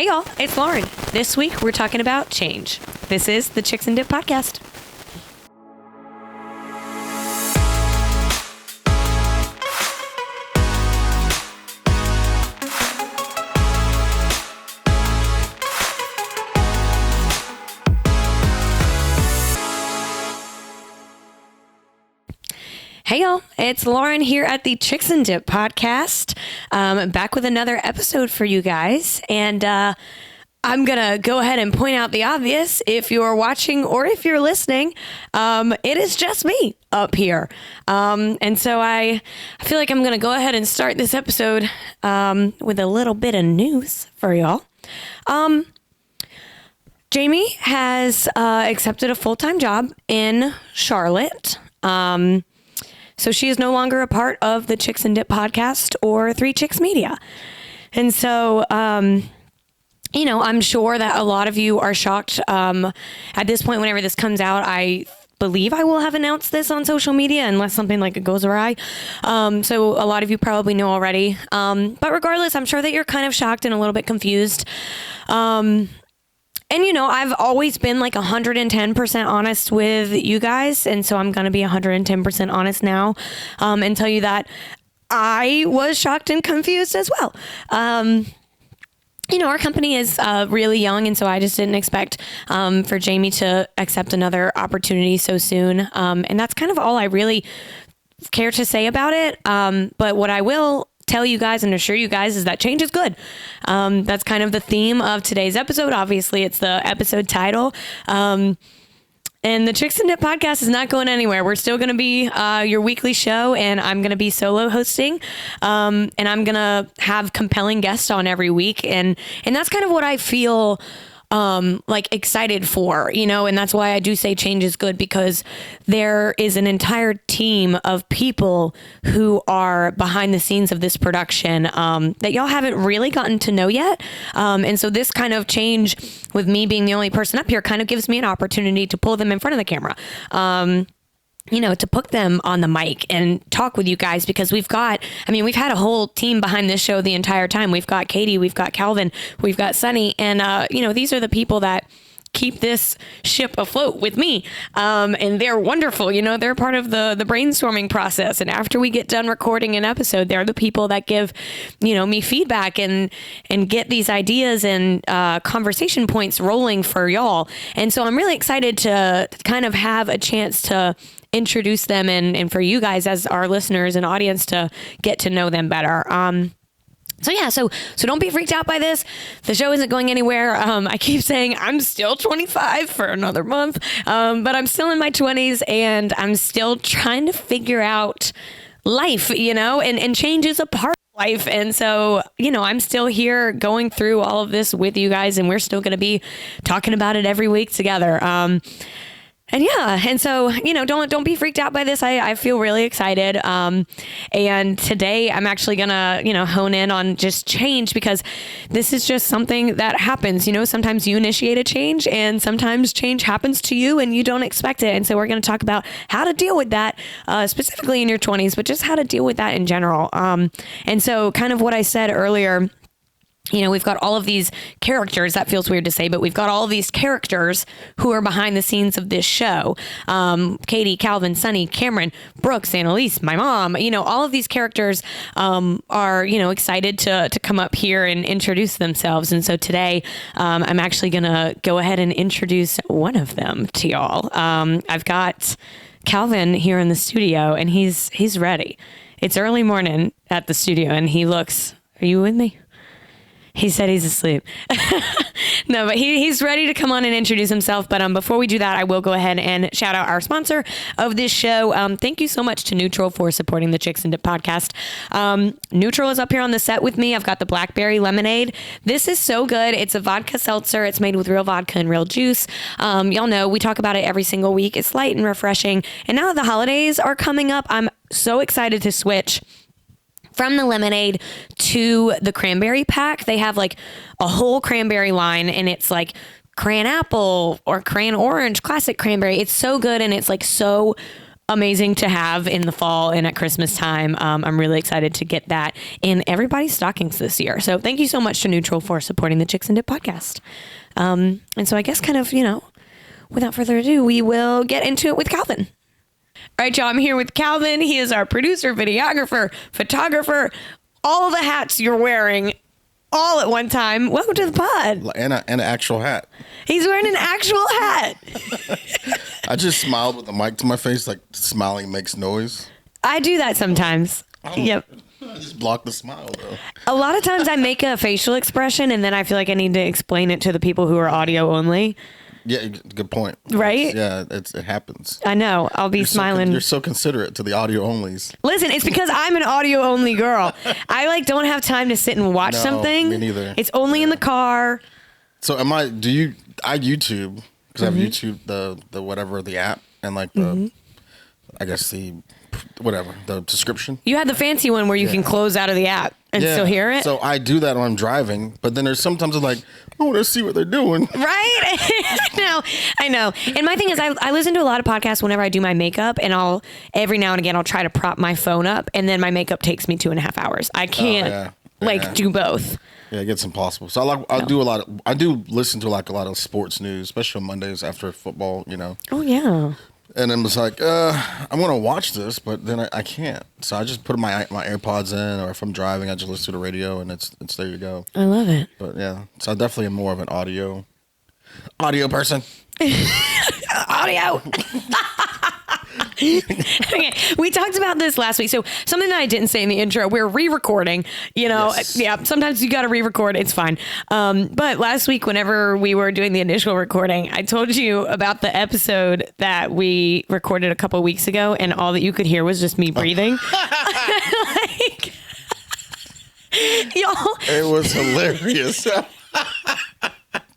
Hey y'all, it's Lauren. This week we're talking about change. This is the Chicks and Dip podcast. Hey y'all, it's Lauren here at the Chicks and Dip podcast. Back with another episode for you guys. And I'm going to go ahead and point out the obvious. If you're watching or if you're listening, it is just me up here. And so I feel like I'm going to go ahead and start this episode with a little bit of news for y'all. Jamie has accepted a full-time job in Charlotte. So she is no longer a part of the Chicks and Dip podcast or Three Chicks Media. And so, I'm sure that a lot of you are shocked. At this point, whenever this comes out, I believe I will have announced this on social media unless something like it goes awry. So a lot of you probably know already. But regardless, I'm sure that you're kind of shocked and a little bit confused. And, I've always been like 110% honest with you guys. And so I'm going to be 110% honest now and tell you that I was shocked and confused as well. Our company is really young. And so I just didn't expect for Jamie to accept another opportunity so soon. And that's kind of all I really care to say about it. But what I will tell you guys and assure you guys is that change is good. That's kind of the theme of today's episode. Obviously, it's the episode title. And the Chicks and Dip podcast is not going anywhere. We're still going to be your weekly show, and I'm going to be solo hosting. And I'm going to have compelling guests on every week. And that's kind of what I feel excited for, and that's why I do say change is good, because there is an entire team of people who are behind the scenes of this production that y'all haven't really gotten to know yet. And so this kind of change with me being the only person up here kind of gives me an opportunity to pull them in front of the camera. To put them on the mic and talk with you guys, because we've had a whole team behind this show the entire time. We've got Katie, we've got Calvin, we've got Sunny, and, these are the people that keep this ship afloat with me. And they're wonderful. They're part of the brainstorming process. And after we get done recording an episode, they're the people that give, me feedback and get these ideas and conversation points rolling for y'all. And so I'm really excited to kind of have a chance to introduce them and for you guys as our listeners and audience to get to know them better. So don't be freaked out by this. The show isn't going anywhere. I keep saying I'm still 25 for another month, but I'm still in my 20s and I'm still trying to figure out life, and change is a part of life. And so, I'm still here going through all of this with you guys, and we're still going to be talking about it every week together. And so, don't be freaked out by this. I feel really excited. And today I'm actually gonna, hone in on just change, because this is just something that happens. Sometimes you initiate a change and sometimes change happens to you and you don't expect it. And so we're going to talk about how to deal with that, specifically in your 20s, but just how to deal with that in general. And so kind of what I said earlier, we've got all of these characters. That feels weird to say, but we've got all of these characters who are behind the scenes of this show. Katie, Calvin, Sunny, Cameron, Brooks, Annalise, my mom, all of these characters are, excited to come up here and introduce themselves. And so today I'm actually going to go ahead and introduce one of them to y'all. I've got Calvin here in the studio, and he's ready. It's early morning at the studio, and he looks, are you with me? He said he's asleep. No, but he's ready to come on and introduce himself. But before we do that, I will go ahead and shout out our sponsor of this show. Thank you so much to Neutral for supporting the Chicks and Dip podcast. Neutral is up here on the set with me. I've got the blackberry lemonade. This is so good. It's a vodka seltzer. It's made with real vodka and real juice. Y'all know we talk about it every single week. It's light and refreshing. And now that the holidays are coming up, I'm so excited to switch from the lemonade to the cranberry pack. They have like a whole cranberry line, and it's like cran apple or cran orange, classic cranberry. It's so good, and it's like so amazing to have in the fall and at Christmas time. I'm really excited to get that in everybody's stockings this year. So thank you so much to Neutral for supporting the Chicks and Dip podcast. And so I guess kind of, without further ado, we will get into it with Calvin. All right, y'all, I'm here with Calvin. He is our producer, videographer, photographer, all the hats you're wearing all at one time. Welcome to the pod. And an actual hat. He's wearing an actual hat. I just smiled with the mic to my face, like smiling makes noise. I do that sometimes. Yep. I just block the smile, though. A lot of times I make a facial expression and then I feel like I need to explain it to the people who are audio only. Yeah, good point. Right? Yeah, it happens. I know. I'll be smiling. You're so considerate to the audio onlys. Listen, it's because I'm an audio only girl. I don't have time to sit and watch something. Me neither. It's only in the car. So I YouTube, because I have YouTube, the whatever, the app, and like the, I guess the description. You had the fancy one where you can close out of the app and still hear it. So I do that when I'm driving, but then there's sometimes I'm like, I want to see what they're doing. Right? I know. And my thing is I listen to a lot of podcasts whenever I do my makeup, and every now and again I'll try to prop my phone up, and then my makeup takes me 2.5 hours. I can't do both. Yeah, it gets impossible. So I do listen to like a lot of sports news, especially on Mondays after football, Oh yeah. And then it's like, I'm going to watch this, but then I can't. So I just put my AirPods in, or if I'm driving, I just listen to the radio, and it's there you go. I love it. But yeah, so I definitely am more of an audio person. Audio. Okay, we talked about this last week. So something that I didn't say in the intro, we're re-recording, Yes. Yeah, sometimes you got to re-record. It's fine. But last week, whenever we were doing the initial recording, I told you about the episode that we recorded a couple weeks ago, and all that you could hear was just me breathing. Y'all. It was hilarious.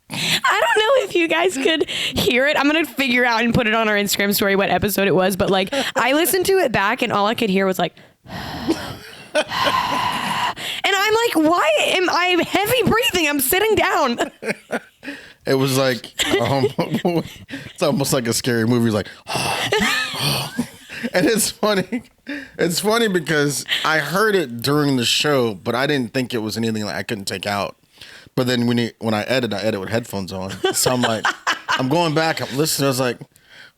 I don't know if you guys could hear it. I'm going to figure out and put it on our Instagram story what episode it was. But I listened to it back and all I could hear was and I'm like, why am I heavy breathing? I'm sitting down. It was like, it's almost like a scary movie. It's like, and it's funny. It's funny because I heard it during the show, but I didn't think it was anything I couldn't take out. But then when I edit with headphones on. So I'm like, I'm going back, I'm listening. I was like,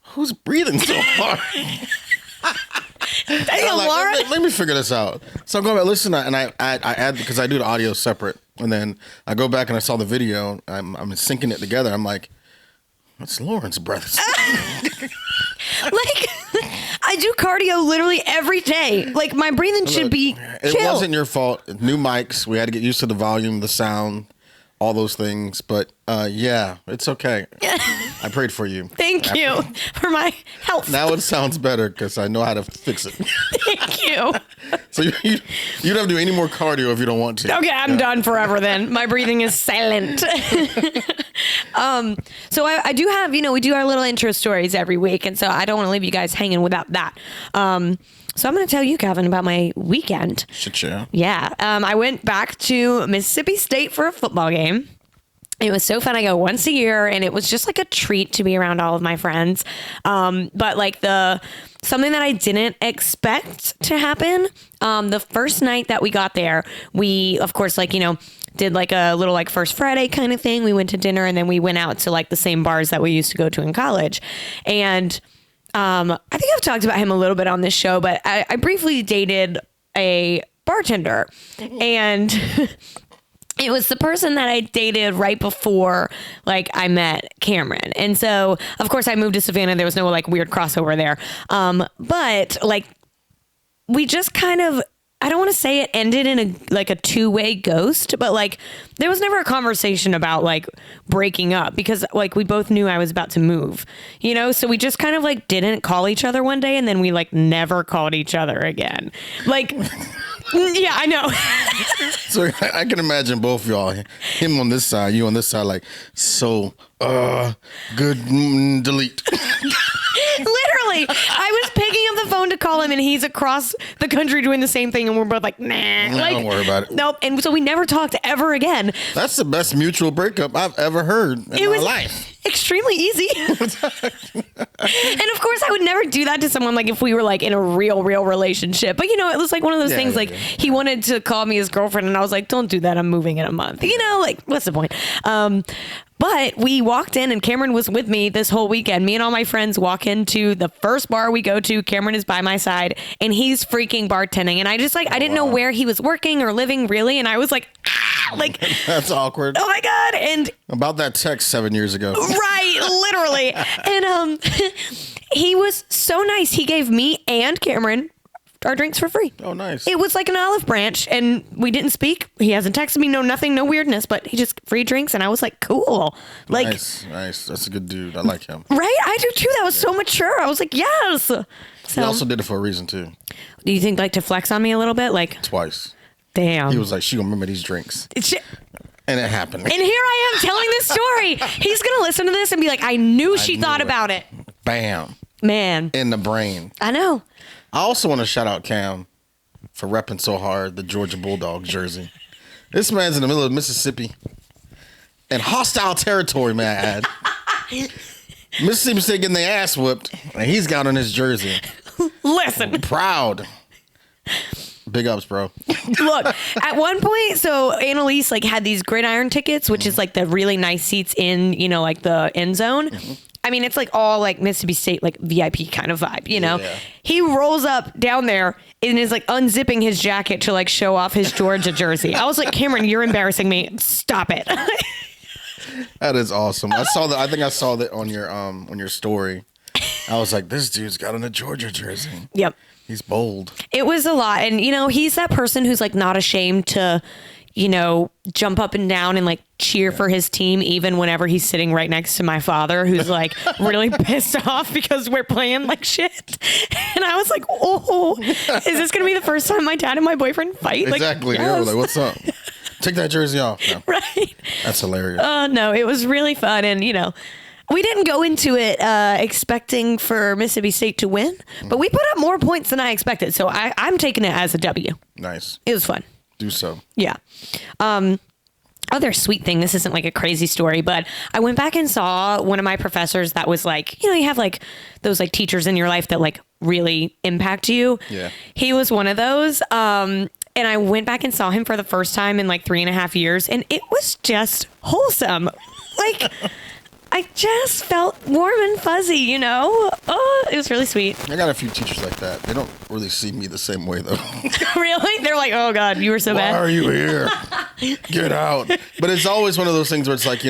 who's breathing so hard? Damn, Lauren. Let me figure this out. So I'm going back, listen, and I add, because I do the audio separate. And then I go back and I saw the video. I'm syncing it together. I'm like, that's Lauren's breath. I do cardio literally every day. My breathing should be chill. It wasn't your fault. New mics. We had to get used to the volume, the sound, all those things. But yeah, it's okay. I prayed for you. Thank you for my health. Now it sounds better because I know how to fix it. Thank you. So you don't have to do any more cardio if you don't want to. Okay, I'm done forever then. My breathing is silent. So I do have, we do our little intro stories every week. And so I don't want to leave you guys hanging without that. So I'm going to tell you, Calvin, about my weekend. Shit, yeah. Yeah. I went back to Mississippi State for a football game. It was so fun. I go once a year, and it was just like a treat to be around all of my friends. But something that I didn't expect to happen, the first night that we got there, we, of course, did a little First Friday kind of thing. We went to dinner, and then we went out to the same bars that we used to go to in college. And I think I've talked about him a little bit on this show, but I briefly dated a bartender, and it was the person that I dated right before I met Cameron. And so, of course, I moved to Savannah. There was no weird crossover there. But we just kind of, I don't want to say it ended in a two-way ghost, but there was never a conversation about breaking up because we both knew I was about to move, so we just kind of didn't call each other one day, and then we never called each other again. Yeah, I know. So I can imagine both of y'all, him on this side, you on this side, good, delete. Literally, I was picking up the phone to call him, and he's across the country doing the same thing, and we're both nah. Don't worry about it. Nope. And so we never talked ever again. That's the best mutual breakup I've ever heard in my life. extremely easy. And of course, I would never do that to someone like if we were like in a real relationship. But it was like one of those things like he wanted to call me his girlfriend and I was like, don't do that. I'm moving in a month. Like what's the point? But we walked in and Cameron was with me this whole weekend. Me and all my friends walk into the first bar we go to. Cameron is by my side and he's freaking bartending. And I just like, I didn't know where he was working or living really. And I was like, like that's awkward. Oh my God. And about that text 7 years ago. Right. Literally. And he was so nice. He gave me and Cameron our drinks for free. Oh, nice. It was like an olive branch and we didn't speak. He hasn't texted me, nothing, no weirdness, but he just free drinks. And I was like, cool. Like, nice. That's a good dude. I like him. Right? I do too. That was so mature. I was like, yes. So, he also did it for a reason too. Do you think like to flex on me a little bit? Like twice. Damn. He was like, she gonna remember these drinks. And it happened. And here I am telling this story. He's going to listen to this and be like, I knew she thought about it. Bam. Man. In the brain. I know. I also want to shout out Cam for repping so hard the Georgia Bulldogs jersey. This man's in the middle of Mississippi. In hostile territory, may I add. Mississippi State getting their ass whooped, and he's got on his jersey. Listen. Proud. Big ups, bro. Look, at one point, so Annalise like had these gridiron tickets, which is like the really nice seats in, like the end zone. Mm-hmm. I mean, it's like all like Mississippi State, like VIP kind of vibe, Yeah. He rolls up down there and is like unzipping his jacket to like show off his Georgia jersey. I was like, Cameron, you're embarrassing me. Stop it. That is awesome. I think I saw that on your story. I was like, this dude's got on a Georgia jersey. Yep. He's bold. It was a lot. And, he's that person who's like not ashamed to, jump up and down and like cheer for his team, even whenever he's sitting right next to my father, who's like really pissed off because we're playing like shit. And I was like, oh, is this going to be the first time my dad and my boyfriend fight? Exactly. Like, yes. They were like, what's up? Take that jersey off. No. Right. That's hilarious. No, it was really fun. And, we didn't go into it expecting for Mississippi State to win, but we put up more points than I expected. So I'm taking it as a W. Nice. It was fun. Do so. Yeah. Other sweet thing, this isn't like a crazy story, but I went back and saw one of my professors that was like, you have like those like teachers in your life that like really impact you. Yeah. He was one of those. And I went back and saw him for the first time in like 3.5 years, and it was just wholesome. Like, I just felt warm and fuzzy, Oh, it was really sweet. I got a few teachers like that. They don't really see me the same way, though. Really? They're like, oh, God, you were so bad. Why are you here? Get out. But it's always one of those things where it's like,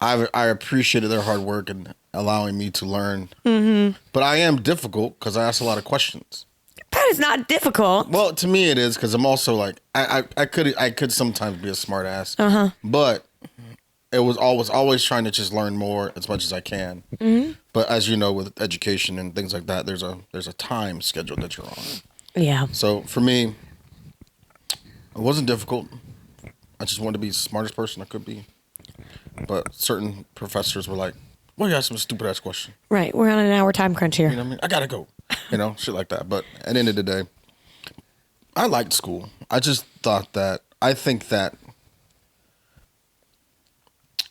I appreciated their hard work and allowing me to learn. Mm-hmm. But I am difficult because I ask a lot of questions. That is not difficult. Well, to me it is, because I'm also like, I could sometimes be a smart ass. Uh-huh. But it was always trying to just learn more as much as I can. Mm-hmm. But as you know, with education and things like that, there's a time schedule that you're on. Yeah. So for me, it wasn't difficult. I just wanted to be the smartest person I could be. But certain professors were like, well, you asked some stupid ass question. Right. We're on an hour time crunch here. You know what I mean? I gotta go. Shit like that. But at the end of the day, I liked school. I just I think that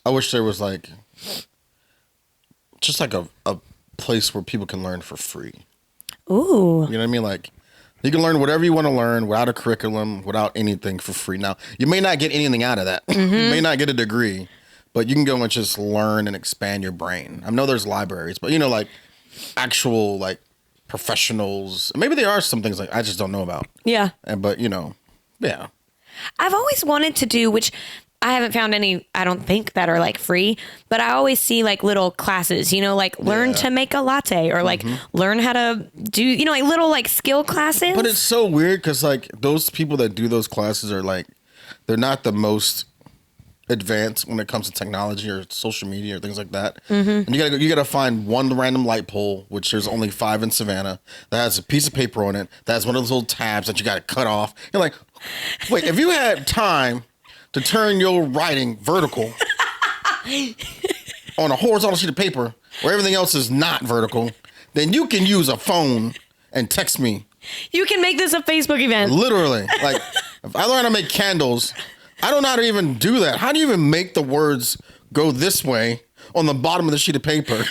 I wish there was like just like a place where people can learn for free. Ooh. You know what I mean? Like, you can learn whatever you want to learn without a curriculum, without anything, for free. Now, you may not get anything out of that. Mm-hmm. You may not get a degree, but you can go and just learn and expand your brain. I know there's libraries, but like actual like professionals. Maybe there are some things like I just don't know about. Yeah. But yeah. I've always wanted to do, which I haven't found any, I don't think, that are like free, but I always see like little classes, like learn to make a latte or like learn how to do, like little like skill classes. But it's so weird because like those people that do those classes are like, they're not the most advanced when it comes to technology or social media or things like that. Mm-hmm. And you gotta find one random light pole, which there's only 5 in Savannah, that has a piece of paper on it, that has one of those little tabs that you gotta cut off. You're like, wait, if you had time to turn your writing vertical on a horizontal sheet of paper where everything else is not vertical, then you can use a phone and text me. You can make this a Facebook event. Literally. Like, if I learn how to make candles I don't know how to even do that. How do you even make the words go this way on the bottom of the sheet of paper?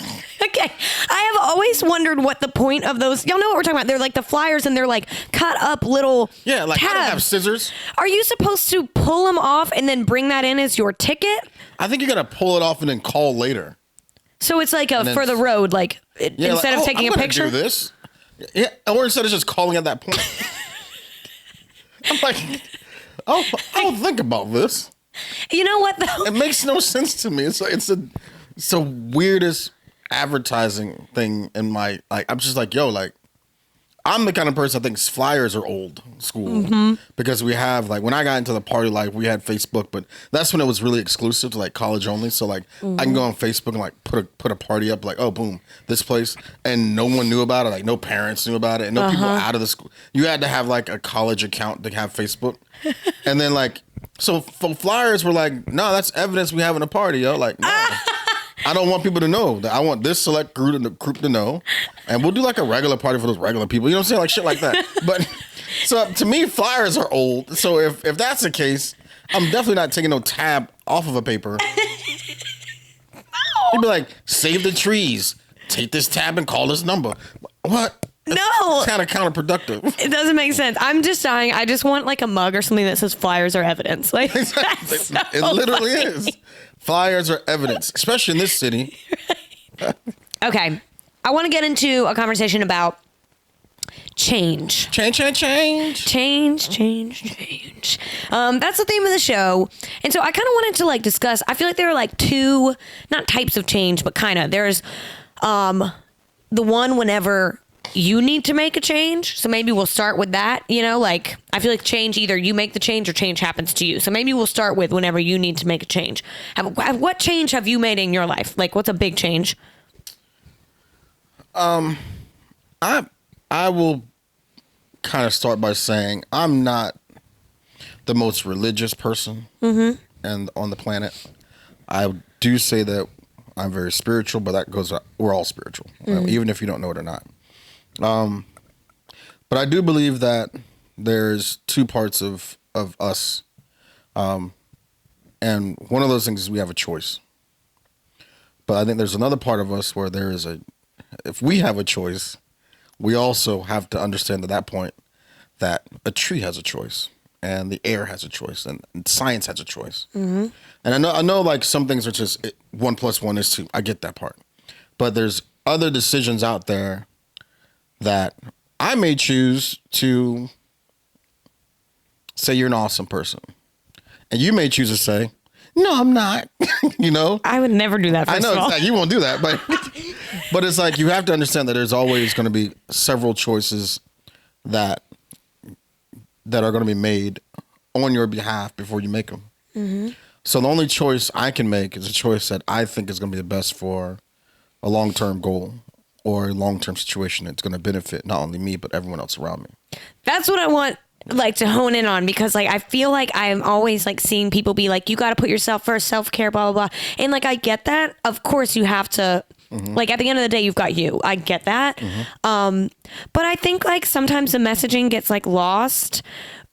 Okay. I have always wondered what the point of those, y'all know what we're talking about. They're like the flyers and they're like cut up little Yeah, like tabs. I don't have scissors. Are you supposed to pull them off and then bring that in as your ticket? I think you got to pull it off and then call later. So it's like for the road, like instead of taking I'm a picture? do this. Yeah, or instead of just calling at that point. I'm like, I'll think about this. You know what though? It makes no sense to me. It's the weirdest advertising thing in my, like, I'm just like, yo, like, I'm the kind of person I think flyers are old school because we have, like, when I got into the party life, we had Facebook, but that's when it was really exclusive to like college only. So like I can go on Facebook and like put a party up, like, oh boom, this place, and no one knew about it, like no parents knew about it, and no people out of the school. You had to have like a college account to have Facebook, and then like so flyers were like, no, that's evidence we having a party, yo. Like no. I don't want people to know that. I want this select group to know, and we'll do like a regular party for those regular people. You know what I'm saying? Like shit like that. But so to me, flyers are old. So if that's the case, I'm definitely not taking no tab off of a paper. You'd be like, save the trees. Take this tab and call this number. What? No. It's kind of counterproductive. It doesn't make sense. I'm just dying. I just want like a mug or something that says flyers are evidence. Like Exactly. that's so It literally funny. is. Flyers are evidence, especially in this city. Okay. I want to get into a conversation about change. Change. That's the theme of the show. And so I kind of wanted to like discuss, I feel like there are like two, not types of change, but kind of. There's the one whenever you need to make a change. So maybe we'll start with that. You know, like I feel like change, either you make the change or change happens to you. So maybe we'll start with whenever you need to make a change. What change have you made in your life? Like what's a big change? I will kind of start by saying I'm not the most religious person and on the planet. I do say that I'm very spiritual, but that goes, we're all spiritual, even if you don't know it or not. But I do believe that there's two parts of us. And one of those things is we have a choice. But I think there's another part of us where if we have a choice, we also have to understand at that point that a tree has a choice and the air has a choice and science has a choice. And I know like some things are just 1 + 1 is 2. I get that part. But there's other decisions out there that I may choose to say you're an awesome person. And you may choose to say, no, I'm not. You know? I would never do that, I first know of all. exactly. You won't do that, but it's like you have to understand that there's always going to be several choices that are going to be made on your behalf before you make them. So the only choice I can make is a choice that I think is going to be the best for a long-term goal or a long-term situation that's going to benefit not only me but everyone else around me. That's what I want like to hone in on, because like I feel like I'm always like seeing people be like, you got to put yourself first, self-care, blah blah blah, and like I get that. Of course you have to, like at the end of the day you've got you. I get that. But I think like sometimes the messaging gets like lost,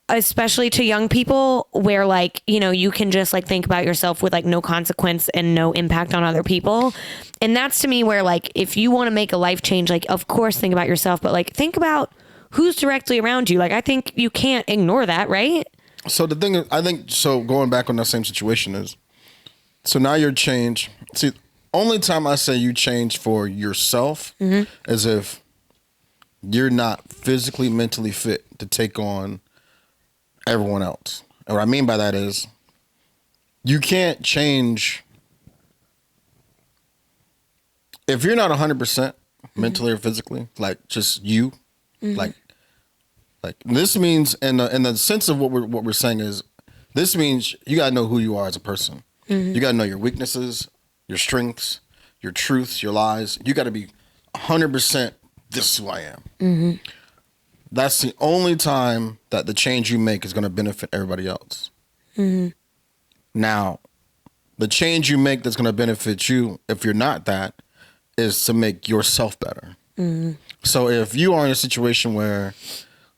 especially to young people, where like, you know, you can just like think about yourself with like no consequence and no impact on other people. And that's to me where like, if you want to make a life change, like of course think about yourself, but like think about who's directly around you. Like I think you can't ignore that, right? So the thing is, I think, so going back on that same situation is, so now your change, see, only time I say you change for yourself is if you're not physically, mentally fit to take on everyone else. And what I mean by that is you can't change if you're not 100% mentally or physically, like just you, like this means, in the sense of what we're saying is, this means you gotta know who you are as a person. You gotta know your weaknesses, your strengths, your truths, your lies. You gotta be 100%. This is who I am. That's the only time that the change you make is going to benefit everybody else. Now, the change you make that's going to benefit you, if you're not that, is to make yourself better. So if you are in a situation where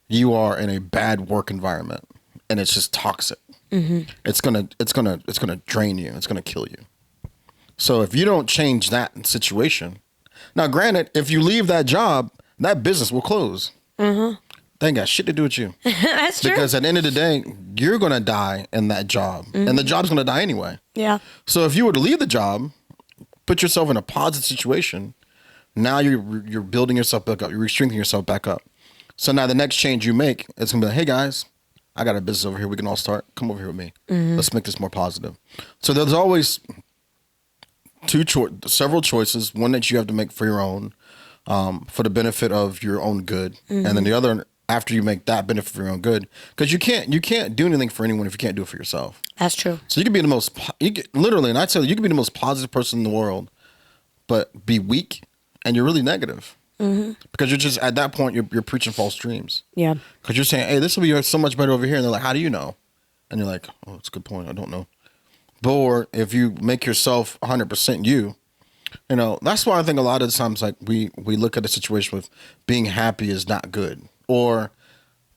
you are in a bad work environment and it's just toxic, It's gonna drain you. It's gonna kill you. So if you don't change that situation, now granted, if you leave that job, that business will close. They ain't got shit to do with you. That's true. Because at the end of the day, you're gonna die in that job, and the job's gonna die anyway. Yeah. So if you were to leave the job, put yourself in a positive situation, now you're building yourself back up. You're strengthening yourself back up. So now the next change you make, it's gonna be like, hey guys, I got a business over here. We can all start. Come over here with me. Let's make this more positive. So there's always several choices. One that you have to make for your own, for the benefit of your own good, and then the other after you make that benefit for your own good, because you can't do anything for anyone if you can't do it for yourself. That's true. So you can be the most literally, and I tell you, you can be the most positive person in the world, but be weak, and you're really negative. Because you're just at that point you're preaching false dreams. Yeah. Because you're saying, hey, this will be so much better over here, and they're like, how do you know? And you're like, oh, that's a good point. I don't know. Or if you make yourself 100% you know, that's why I think a lot of the times like we look at a situation with being happy is not good, or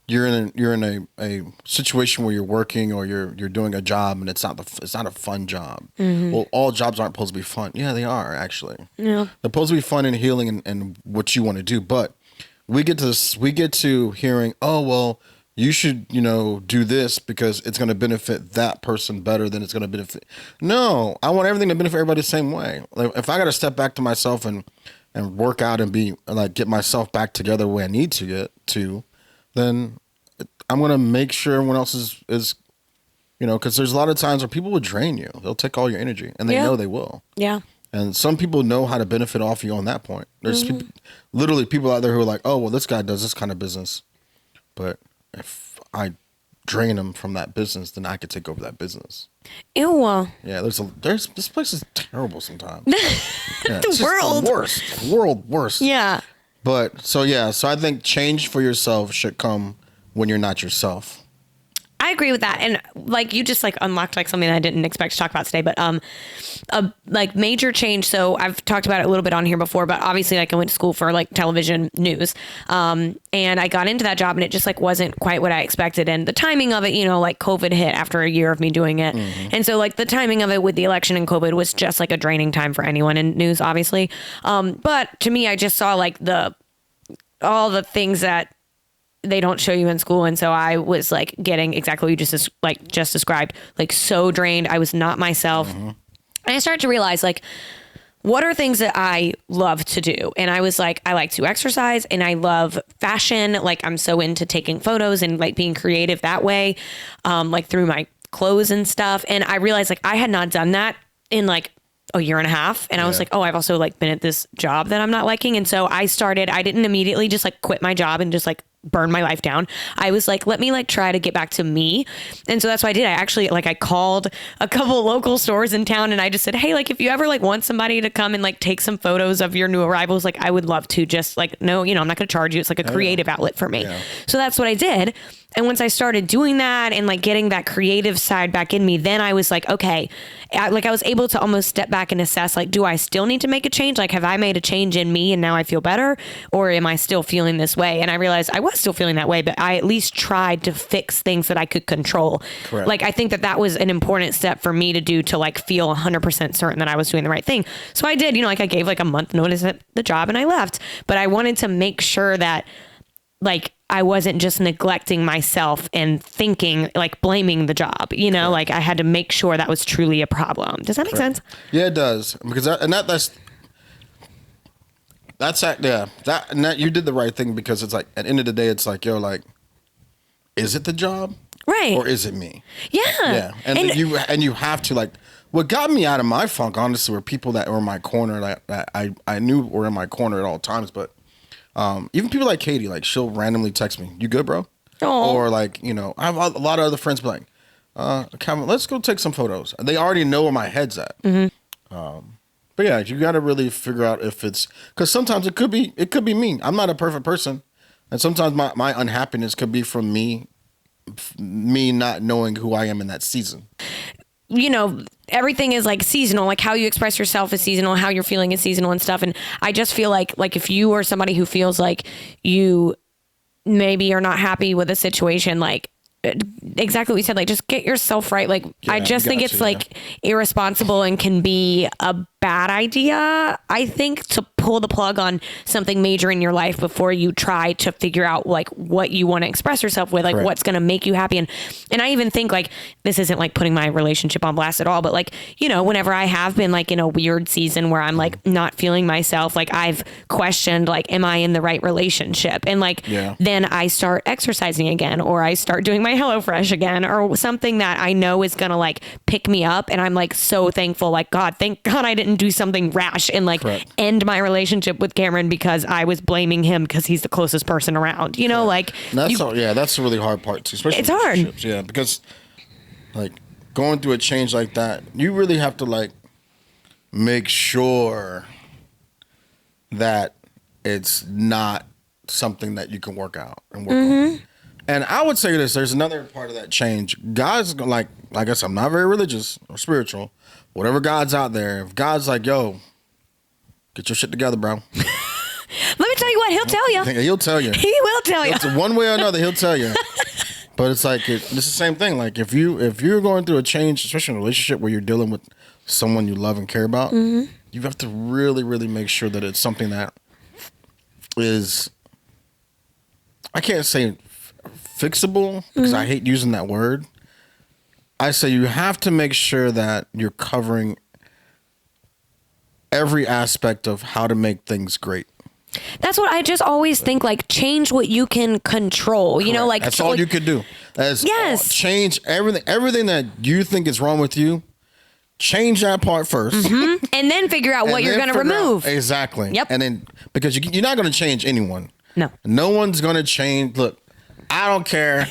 you're in a situation where you're working or you're doing a job and it's not a fun job. Well, all jobs aren't supposed to be fun. Yeah, they are actually. Yeah, they're supposed to be fun and healing and what you want to do. But we get to hearing, oh well, you should do this because it's going to benefit that person better than it's going to benefit. No, I want everything to benefit everybody the same way. Like if I got to step back to myself and work out and be like get myself back together the way I need to get to, then I'm going to make sure everyone else is because there's a lot of times where people will drain you. They'll take all your energy, and they know they will. Yeah. And some people know how to benefit off you on that point. There's literally people out there who are like, oh, well, this guy does this kind of business. But if I drain him from that business, then I could take over that business. Ew. Yeah, this place is terrible sometimes. The world. Worst. Yeah. But so I think change for yourself should come when you're not yourself. I agree with that. And like you just like unlocked like something I didn't expect to talk about today, but a like major change. So I've talked about it a little bit on here before, but obviously like I went to school for like television news. And I got into that job and it just like wasn't quite what I expected. And the timing of it, like COVID hit after a year of me doing it. And so like the timing of it with the election and COVID was just like a draining time for anyone in news, obviously. But to me, I just saw like all the things that they don't show you in school. And so I was like getting exactly what you just described, like so drained. I was not myself. And I started to realize like, what are things that I love to do? And I was like, I like to exercise and I love fashion. Like I'm so into taking photos and like being creative that way, like through my clothes and stuff. And I realized like I had not done that in like a year and a half. And I was like, oh, I've also like been at this job that I'm not liking. And so I didn't immediately just like quit my job and just like burn my life down. I was like, let me like try to get back to me. And so that's what I did. I actually like I called a couple local stores in town and I just said, hey, like if you ever like want somebody to come and like take some photos of your new arrivals, like I would love to. Just like, no, I'm not going to charge you. It's like a creative outlet for me. Yeah. So that's what I did. And once I started doing that and like getting that creative side back in me, then I was like, okay, I was able to almost step back and assess, like, do I still need to make a change? Like, have I made a change in me and now I feel better? Or am I still feeling this way? And I realized I was still feeling that way, but I at least tried to fix things that I could control. Correct. Like, I think that was an important step for me to do to like feel 100% certain that I was doing the right thing. So I did, like I gave like a month notice at the job and I left, but I wanted to make sure that like, I wasn't just neglecting myself and thinking like blaming the job, like I had to make sure that was truly a problem. Does that make sense? Yeah, it does. Because that you did the right thing, because it's like at the end of the day, it's like, like, is it the job? Right. Or is it me? Yeah. Yeah. And you have to like, what got me out of my funk, honestly, were people that were in my corner that I knew were in my corner at all times, but even people like Katie, like she'll randomly text me, "You good, bro?" Aww. Or like, I have a lot of other friends be like, "Kevin, let's go take some photos." They already know where my head's at. But yeah, you got to really figure out if it's, because sometimes it could be me. I'm not a perfect person, and sometimes my unhappiness could be from me not knowing who I am in that season. Everything is like seasonal, like how you express yourself is seasonal, how you're feeling is seasonal and stuff. And I just feel like if you are somebody who feels like you maybe are not happy with a situation, like exactly what you said. Like, just get yourself right. Like, I just think it's like irresponsible and can be a bad idea, I think, to pull the plug on something major in your life before you try to figure out like what you want to express yourself with, like what's going to make you happy. And I even think like, this isn't like putting my relationship on blast at all, but like, you know, whenever I have been like in a weird season where I'm like not feeling myself, like I've questioned, like, am I in the right relationship? And like, then I start exercising again, or I start doing my HelloFresh again, or something that I know is going to like pick me up. And I'm like so thankful, like, thank God I didn't do something rash and like end my relationship with Cameron because I was blaming him because he's the closest person around, you know, like that's that's a really hard part too, especially it's hard. Yeah, because like going through a change like that, you really have to like make sure that it's not something that you can work out and work on. And I would say this, there's another part of that change. God's like I guess I'm not very religious or spiritual, whatever God's out there. If God's like, yo, get your shit together, bro. Let me tell you what, he'll tell you. He'll tell you. He will tell you. One way or another, he'll tell you. But it's like, it's the same thing. Like if you're going through a change, especially in a relationship where you're dealing with someone you love and care about, you have to really, really make sure that it's something that is, I can't say fixable because I hate using that word. I say you have to make sure that you're covering every aspect of how to make things great. That's what I just always think, like, change what you can control. You know, like that's all you could do. Change everything that you think is wrong with you. Change that part first, and then figure out what you're going to remove. Exactly. Yep. And then because you're not going to change anyone. No one's going to change. Look, I don't care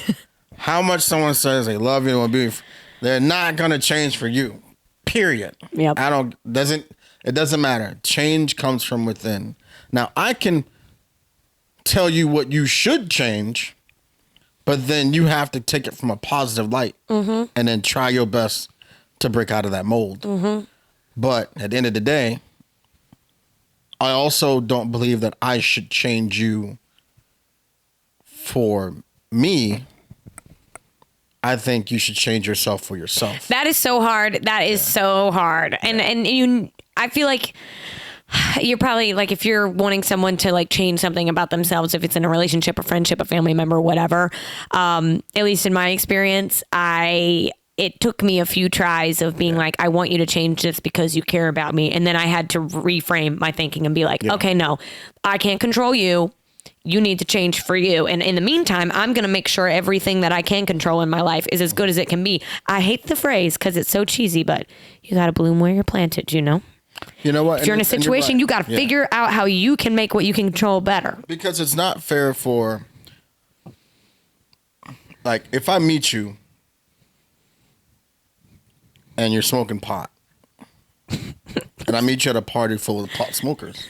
how much someone says they love you or be. They're not going to change for you. Period. Yep. It doesn't matter. Change comes from within. Now, I can tell you what you should change, but then you have to take it from a positive light and then try your best to break out of that mold. But at the end of the day, I also don't believe that I should change you for me. I think you should change yourself for yourself. That is so hard. That is so hard. And I feel like you're probably like, if you're wanting someone to like change something about themselves, if it's in a relationship, a friendship, a family member, whatever, at least in my experience, it took me a few tries of being like, I want you to change this because you care about me. And then I had to reframe my thinking and be like, okay, no, I can't control you. You need to change for you. And in the meantime, I'm going to make sure everything that I can control in my life is as good as it can be. I hate the phrase because it's so cheesy, but you got to bloom where you're planted, you know? You know what? If you're in a situation, you got to figure out how you can make what you can control better. Because it's not fair for, like, if I meet you and you're smoking pot, and I meet you at a party full of pot smokers,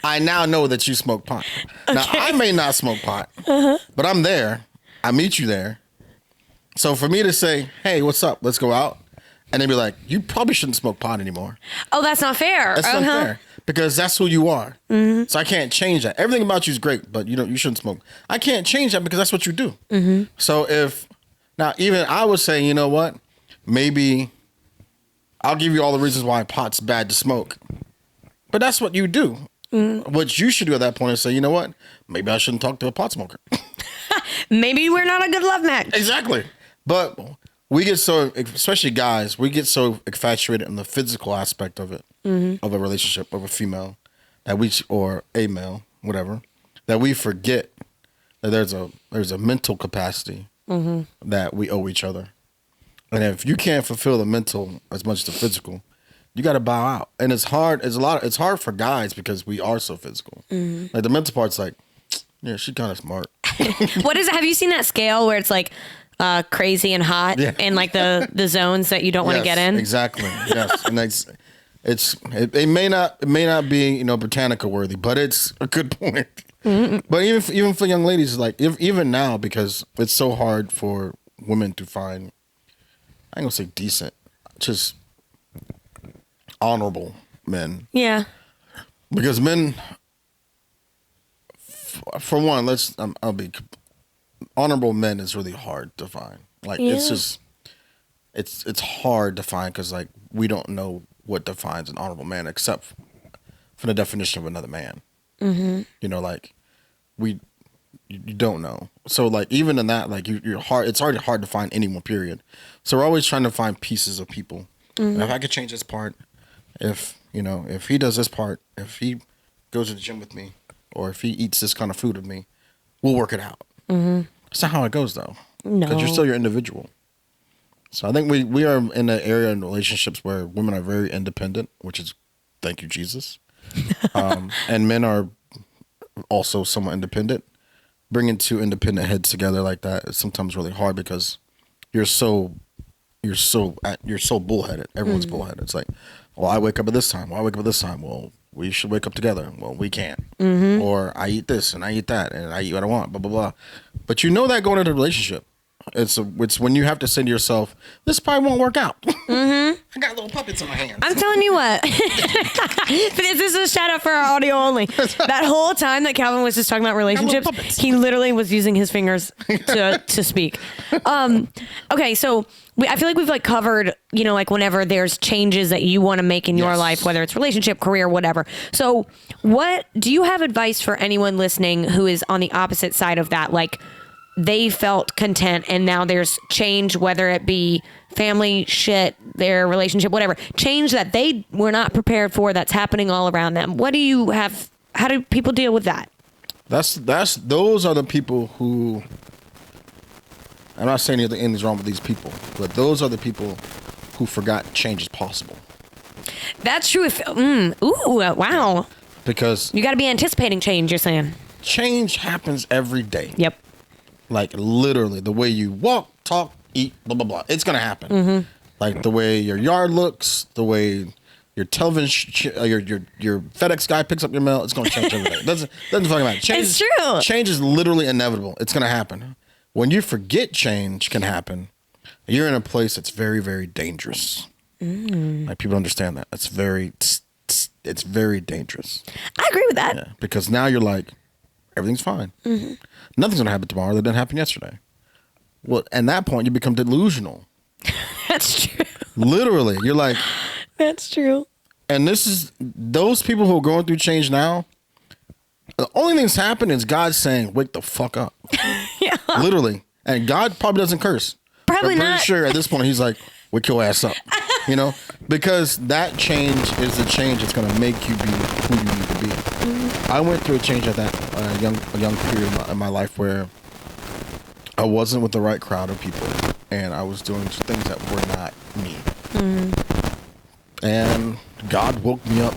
I now know that you smoke pot. Okay. Now, I may not smoke pot, but I'm there. I meet you there. So for me to say, hey, what's up? Let's go out. And they'd be like, you probably shouldn't smoke pot anymore. Oh, that's not fair. That's not fair. Because that's who you are. So I can't change that. Everything about you is great, but you shouldn't smoke. I can't change that because that's what you do. So even I would say, you know what? Maybe I'll give you all the reasons why pot's bad to smoke. But that's what you do. What you should do at that point is say, you know what? Maybe I shouldn't talk to a pot smoker. Maybe we're not a good love match. Exactly. But we get so, especially guys, we get so infatuated in the physical aspect of it, of a relationship, of a female, or a male, whatever, that we forget that there's a mental capacity that we owe each other. And if you can't fulfill the mental as much as the physical, you got to bow out. And it's hard. It's hard for guys because we are so physical. Like the mental part's like, yeah, she's kind of smart. What is it? Have you seen that scale where it's like crazy and hot and like the zones that you don't want to get in? Exactly. Yes. And it may not be, Britannica worthy, but it's a good point. But even for young ladies, like even now, because it's so hard for women to find, I ain't gonna say decent, just honorable men. Yeah. Because men, for one, honorable men is really hard to find. Like it's just it's hard to find because like we don't know what defines an honorable man except for the definition of another man. Mm-hmm. You know, like you don't know. So like even in that, like you're hard. It's already hard to find anyone. Period. So we're always trying to find pieces of people. Mm-hmm. And if I could change this part, if he does this part, if he goes to the gym with me, or if he eats this kind of food with me, we'll work it out. Mm-hmm. That's not how it goes though. No, because you're still your individual. So I think we are in an area in relationships where women are very independent, which is thank you Jesus, and men are also somewhat independent. Bringing two independent heads together like that is sometimes really hard because you're so bullheaded. Everyone's bullheaded. It's like, well, I wake up at this time. Well, I wake up at this time. Well, we should wake up together. Well, we can't. Mm-hmm. Or I eat this and I eat that and I eat what I want. Blah blah blah. But you know that going into a relationship, it's when you have to say to yourself, this probably won't work out. Mm-hmm. I got little puppets in my hands. I'm telling you what. This is a shout out for our audio only. That whole time that Calvin was just talking about relationships, he literally was using his fingers to speak. Okay, so I feel like we've like covered, like whenever there's changes that you want to make in your life, whether it's relationship, career, whatever. So what do you have advice for anyone listening who is on the opposite side of that? Like, they felt content and now there's change, whether it be family shit, their relationship, whatever, change that they were not prepared for that's happening all around them. What do you have? How do people deal with that? Those are the people who, I'm not saying anything's wrong with these people, but those are the people who forgot change is possible. That's true. Wow. Because you got to be anticipating change, you're saying. Change happens every day. Yep. Like literally the way you walk, talk, eat, blah, blah, blah. It's going to happen. Mm-hmm. Like the way your yard looks, the way your television, your FedEx guy picks up your mail, it's going to change every day. Doesn't fucking matter. Change, it's true. Change is literally inevitable. It's going to happen. When you forget change can happen, you're in a place that's very, very dangerous. Mm. Like people understand that. It's very dangerous. I agree with that. Yeah, because now you're like, everything's fine. Mm-hmm. Nothing's going to happen tomorrow that didn't happen yesterday. Well, at that point, you become delusional. That's true. Literally. You're like... That's true. And this is... Those people who are going through change now, the only thing that's happened is God saying, wake the fuck up. Yeah. Literally. And God probably doesn't curse. Probably not. I'm pretty sure at this point, he's like, wake your ass up. Because that change is the change that's going to make you be who you need to be. Mm-hmm. I went through a change at that a young period in my life where I wasn't with the right crowd of people and I was doing things that were not me. Mm-hmm. And God woke me up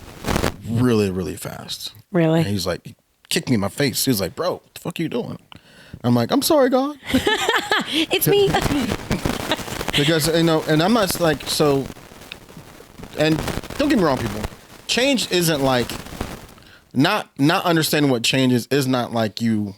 really, really fast. Really? And he's like, he kicked me in my face. He was like, bro, what the fuck are you doing? I'm like, I'm sorry, God. It's me. Because, and I'm not like, so, and don't get me wrong, people. Change isn't like, not understanding what change is not like you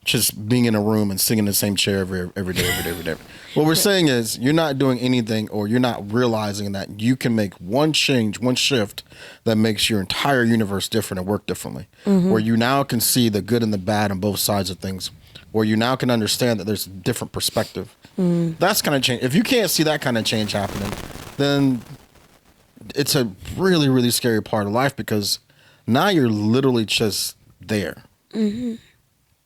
just being in a room and sitting in the same chair every day. What we're saying is you're not doing anything or you're not realizing that you can make one change, one shift that makes your entire universe different and work differently. Mm-hmm. Where you now can see the good and the bad on both sides of things. Where you now can understand that there's a different perspective. Mm. That's kind of change. If you can't see that kind of change happening, then it's a really, really scary part of life because now you're literally just there. Mm-hmm.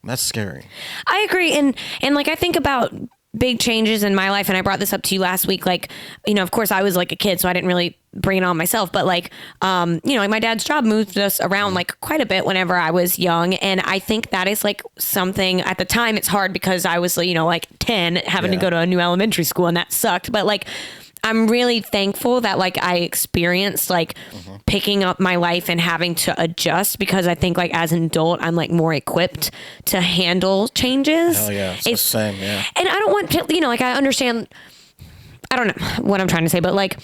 That's scary. I agree. And like, I think about big changes in my life. And I brought this up to you last week. Like, of course I was like a kid, so I didn't really bring it on myself, but like, like my dad's job moved us around like quite a bit whenever I was young. And I think that is like something at the time it's hard because I was, like 10 having to go to a new elementary school and that sucked. But like, I'm really thankful that like I experienced like picking up my life and having to adjust because I think like as an adult, I'm like more equipped to handle changes. Hell yeah. It's the same. Yeah. And I don't want to, like I understand, I don't know what I'm trying to say, but like,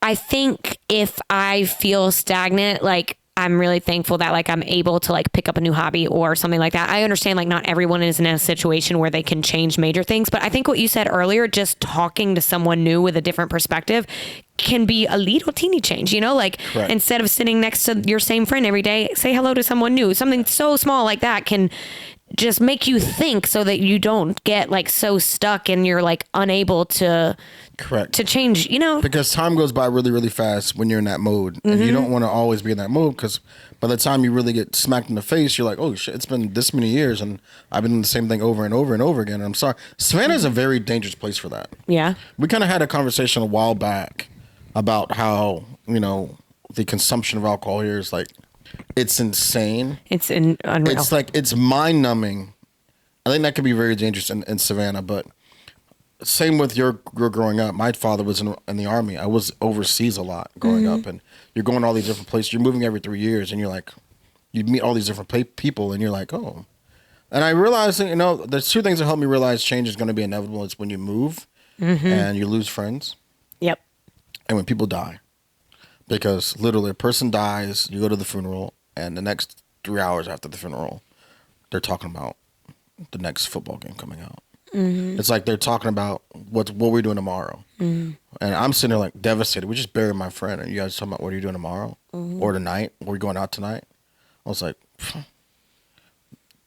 I think if I feel stagnant, like I'm really thankful that like I'm able to like pick up a new hobby or something like that. I understand like not everyone is in a situation where they can change major things, but I think what you said earlier, just talking to someone new with a different perspective can be a little teeny change, like Correct. Instead of sitting next to your same friend every day, say hello to someone new. Something so small like that can just make you think so that you don't get like so stuck and you're like unable to Correct. to change, you know? Because time goes by really, really fast when you're in that mode. And you don't want to always be in that mode because by the time you really get smacked in the face, you're like, oh, shit, it's been this many years and I've been doing the same thing over and over and over again. And I'm sorry. Savannah is a very dangerous place for that. Yeah. We kind of had a conversation a while back about how, you know, the consumption of alcohol here is like, it's insane. It's unreal. It's like, it's mind numbing. I think that could be very dangerous in Savannah, but same with your growing up. My father was in the Army. I was overseas a lot growing up, and you're going to all these different places. You're moving every 3 years, and you're like, you meet all these different people, and you're like, oh. And I realized, you know, there's two things that help me realize change is going to be inevitable. It's when you move and you lose friends. Yep. And when people die. Because literally a person dies, you go to the funeral, and the next 3 hours after the funeral, they're talking about the next football game coming out. It's like they're talking about what we're doing tomorrow. And I'm sitting there like devastated. We just buried my friend, and you guys talking about what are you doing tomorrow or tonight? Are we going out tonight? I was like,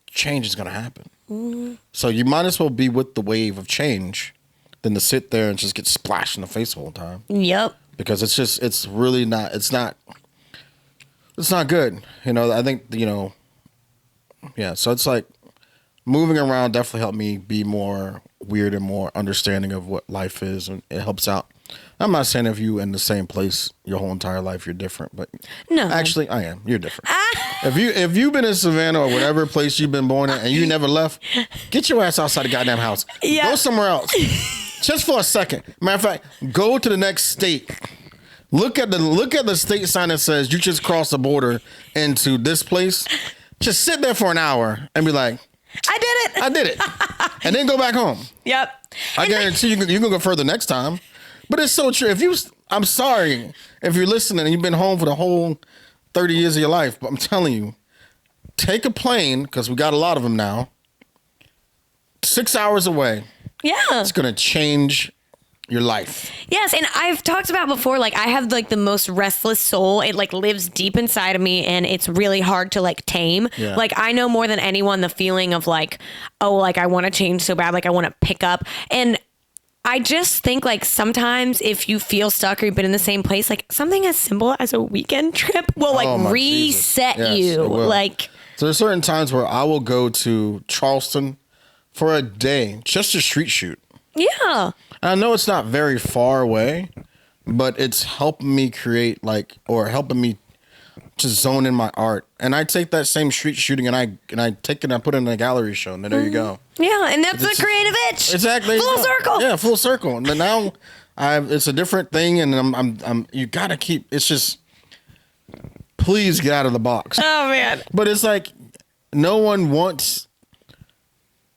change is going to happen. So you might as well be with the wave of change than to sit there and just get splashed in the face the whole time. Yep. Because it's really not, it's not good. You know, I think, you know, yeah. So it's like moving around definitely helped me be more weird and more understanding of what life is. And it helps out. I'm not saying if you in the same place your whole entire life, you're different, but No. actually I am. You're different. If you've been in Savannah or whatever place you've been born in and you never left, get your ass outside the goddamn house. Yeah. Go somewhere else. Just for a second. Matter of fact, go to the next state. Look at the state sign that says you just crossed the border into this place. Just sit there for an hour and be like, I did it. And then go back home. Yep. I guarantee you can go further next time. But it's so true. I'm sorry if you're listening and you've been home for the whole 30 years of your life, but I'm telling you, take a plane, because we got a lot of them now, 6 hours away. Yeah. It's going to change your life. Yes, and I've talked about before, like I have like the most restless soul. It like lives deep inside of me, and it's really hard to like tame. Yeah. Like I know more than anyone the feeling of like, oh, like I want to change so bad, like I want to pick up. And I just think like sometimes if you feel stuck or you've been in the same place, like something as simple as a weekend trip will like reset you. Like so there's certain times where I will go to Charleston for a day just to street shoot. Yeah. And I know it's not very far away, but it's helping me create or helping me just zone in my art. And I take that same street shooting and I take it and I put it in a gallery show, and then there you go. Yeah, and that's the creative itch. Exactly. Full circle. Yeah, full circle. And then now it's a different thing, and I'm you gotta keep. It's just please get out of the box. Oh man. But it's like no one wants.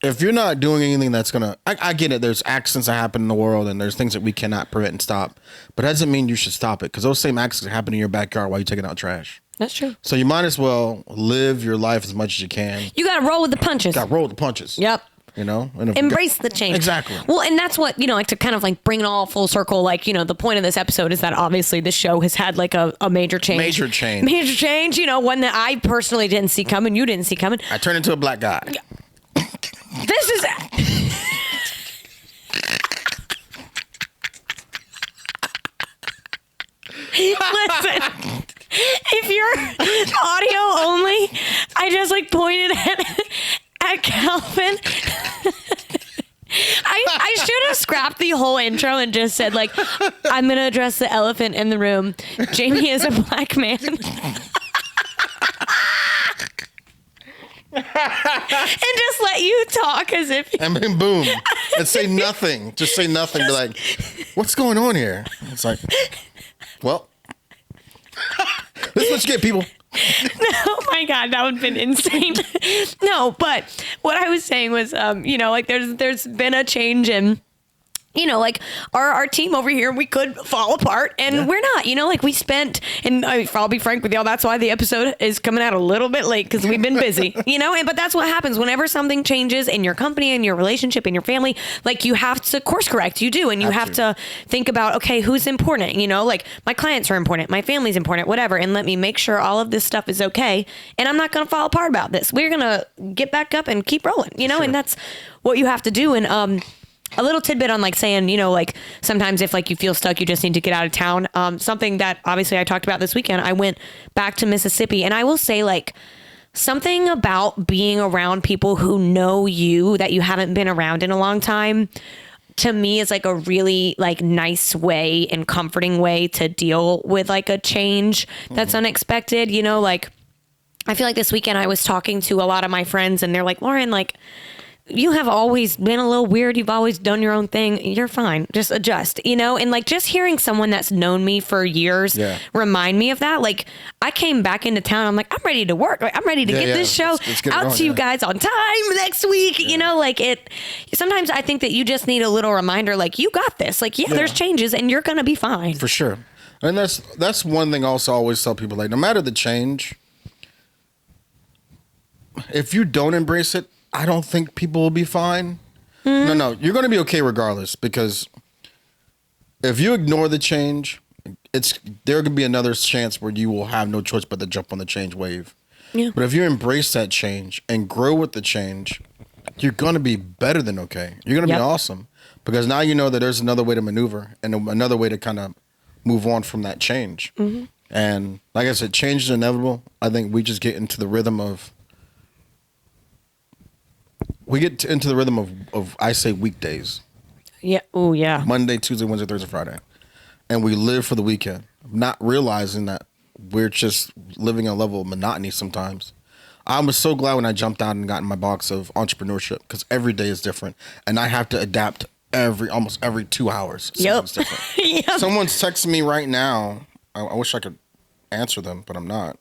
If you're not doing anything that's gonna, I get it. There's accidents that happen in the world, and there's things that we cannot prevent and stop. But that doesn't mean you should stop it, because those same accidents happen in your backyard while you're taking out trash. That's true. So you might as well live your life as much as you can. You got to roll with the punches. Got to roll with the punches. Yep. You know, and embrace the change. Exactly. Well, and that's what, you know, like to kind of like bring it all full circle. Like, you know, the point of this episode is that obviously the show has had like a major change. Major change. You know, one that I personally didn't see coming. You didn't see coming. I turned into a black guy. This is. Listen, if you're audio only, I just like pointed at Calvin. I should have scrapped the whole intro and just said like, I'm gonna address the elephant in the room. Jamie is a black man. And just let you talk as if and then boom, and say nothing. Just say nothing. Be like, what's going on here? It's like, well, this is what you get, people. Oh my God, that would have been insane. No, but what I was saying was, you know, like there's been a change in you know, like our team over here, we could fall apart, and we're not, you know, like we spent, and I'll be frank with y'all, that's why the episode is coming out a little bit late, because we've been busy, you know, but that's what happens whenever something changes in your company, in your relationship, in your family, like you have to course correct, you do, and you have to think about, okay, who's important, you know, like my clients are important, my family's important, whatever, and let me make sure all of this stuff is okay, and I'm not going to fall apart about this. We're going to get back up and keep rolling, you know, and that's what you have to do. And a little tidbit on like saying, you know, like sometimes if like you feel stuck, you just need to get out of town. Something that obviously I talked about this weekend, I went back to Mississippi, and I will say like something about being around people who know you that you haven't been around in a long time, to me is like a really like nice way and comforting way to deal with like a change that's unexpected. You know, like I feel like this weekend I was talking to a lot of my friends, and they're like, Lauren, like, you have always been a little weird. You've always done your own thing. You're fine. Just adjust, you know? And like just hearing someone that's known me for years remind me of that. Like I came back into town. I'm like, I'm ready to work. Like, I'm ready to get this show out to you guys on time next week. You know, like sometimes I think that you just need a little reminder, like you got this. Like, there's changes and you're going to be fine. For sure. And that's one thing also I always tell people, like no matter the change, if you don't embrace it, I don't think people will be fine. No, you're going to be okay regardless, because if you ignore the change, there could be another chance where you will have no choice but to jump on the change wave. Yeah. But if you embrace that change and grow with the change, you're going to be better than okay. You're going to be awesome, because now you know that there's another way to maneuver and another way to kind of move on from that change. And like I said, change is inevitable. I think we just get into the rhythm of I say weekdays. Yeah. Oh, yeah. Monday, Tuesday, Wednesday, Thursday, Friday. And we live for the weekend, not realizing that we're just living a level of monotony sometimes. I was so glad when I jumped out and got in my box of entrepreneurship, because every day is different. And I have to adapt almost every 2 hours. Something's different. Someone's texting me right now. I wish I could answer them, but I'm not.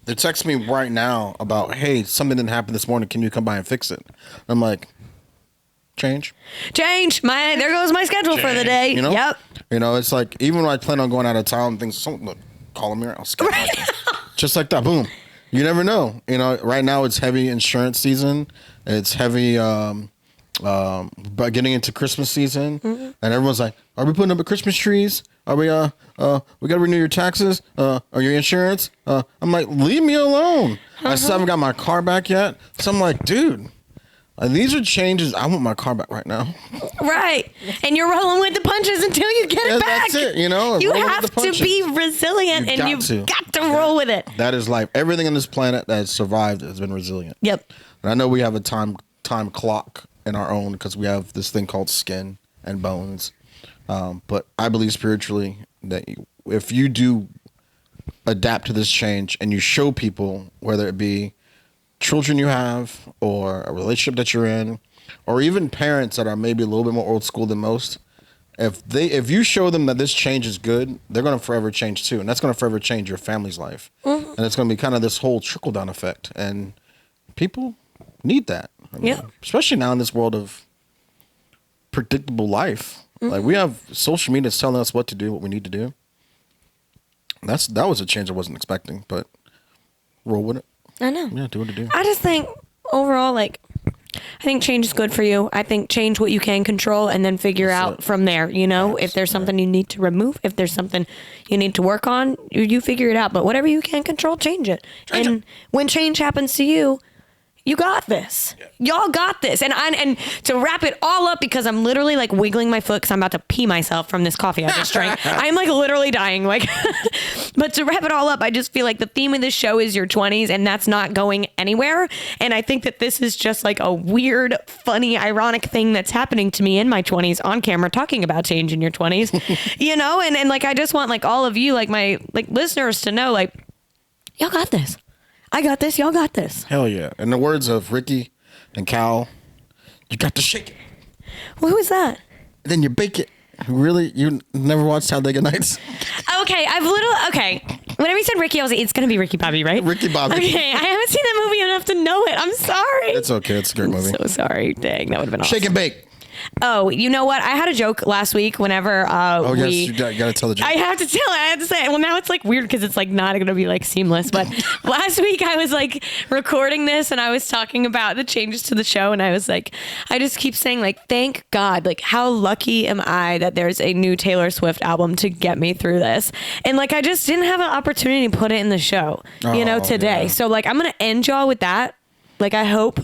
They text me right now about, hey, something didn't happen this morning. Can you come by and fix it? I'm like, change. There goes my schedule for the day. You know? Yep. You know, it's like, even when I plan on going out of town, someone calling me, I'll skip just like that. Boom. You never know. You know, right now it's heavy insurance season. It's heavy but getting into Christmas season, and everyone's like, are we putting up Christmas trees? Are we we gotta renew your taxes or your insurance? I'm like, leave me alone. I still haven't got my car back yet. So I'm like, dude, these are changes. I want my car back right now. Right. And you're rolling with the punches until you get it back. That's it. You know, you have to be resilient, and you've got to roll with it. That is life. Everything on this planet that has survived has been resilient. Yep. And I know we have a time clock in our own, because we have this thing called skin and bones. But I believe spiritually that if you do adapt to this change and you show people, whether it be children you have or a relationship that you're in, or even parents that are maybe a little bit more old school than most, if you show them that this change is good, they're going to forever change too. And that's going to forever change your family's life. And it's going to be kind of this whole trickle down effect. And people need that. I mean, especially now in this world of predictable life. Like, we have social media telling us what to do, what we need to do. That was a change I wasn't expecting, but roll with it. I know. Yeah, do what it do. I just think overall, like, I think change is good for you. I think change what you can control and then figure out from there, you know, if there's something you need to remove, if there's something you need to work on, you figure it out. But whatever you can control, change it. When change happens to you, you got this. Y'all got this. And to wrap it all up, because I'm literally like wiggling my foot because I'm about to pee myself from this coffee I just drank. I'm like literally dying. Like, but to wrap it all up, I just feel like the theme of this show is your 20s, and that's not going anywhere. And I think that this is just like a weird, funny, ironic thing that's happening to me in my 20s on camera, talking about change in your 20s, you know? And like, I just want like all of you, like my like listeners to know, like, y'all got this. I got this. Y'all got this. Hell yeah. In the words of Ricky and Cal, you got to shake it. What was that? Then you bake it. Really? You never watched Talladega Nights? Okay. Whenever you said Ricky, I was like, it's going to be Ricky Bobby, right? Ricky Bobby. Okay. I haven't seen that movie enough to know it. I'm sorry. It's okay. It's a great movie. I'm so sorry. Dang. That would have been awesome. Shake and bake. Oh, you know what? I had a joke last week whenever yes, you got to tell the joke. I have to tell it. I have to say it. Well, now it's like weird because it's like not going to be like seamless. But last week I was like recording this and I was talking about the changes to the show. And I was like, I just keep saying like, thank God, like how lucky am I that there's a new Taylor Swift album to get me through this. And like, I just didn't have an opportunity to put it in the show, today. Yeah. So like, I'm going to end y'all with that. Like, I hope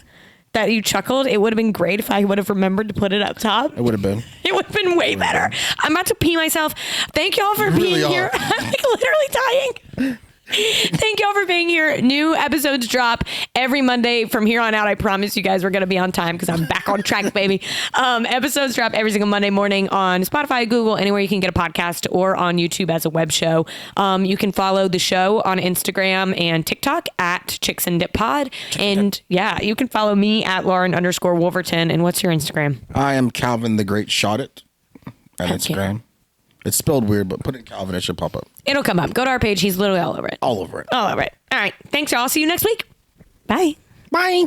that you chuckled. It would have been great if I would have remembered to put it up top. It would have been. It would have been way better. I'm about to pee myself. Thank y'all for being here. I'm like literally dying. Thank y'all for being here. New episodes drop every Monday from here on out. I promise you guys we're going to be on time because I'm back on track, baby. Episodes drop every single Monday morning on Spotify, Google, anywhere you can get a podcast, or on YouTube as a web show. You can follow the show on Instagram and TikTok at Chicks and Dip Pod. And yeah, you can follow me at Lauren_Wolverton. And what's your Instagram? I am Calvin the Great Shot It at Instagram. It's spelled weird, but put in Calvin, it should pop up. It'll come up. Go to our page. He's literally all over it. All over it. All over it. All right. Thanks, y'all. See you next week. Bye. Bye.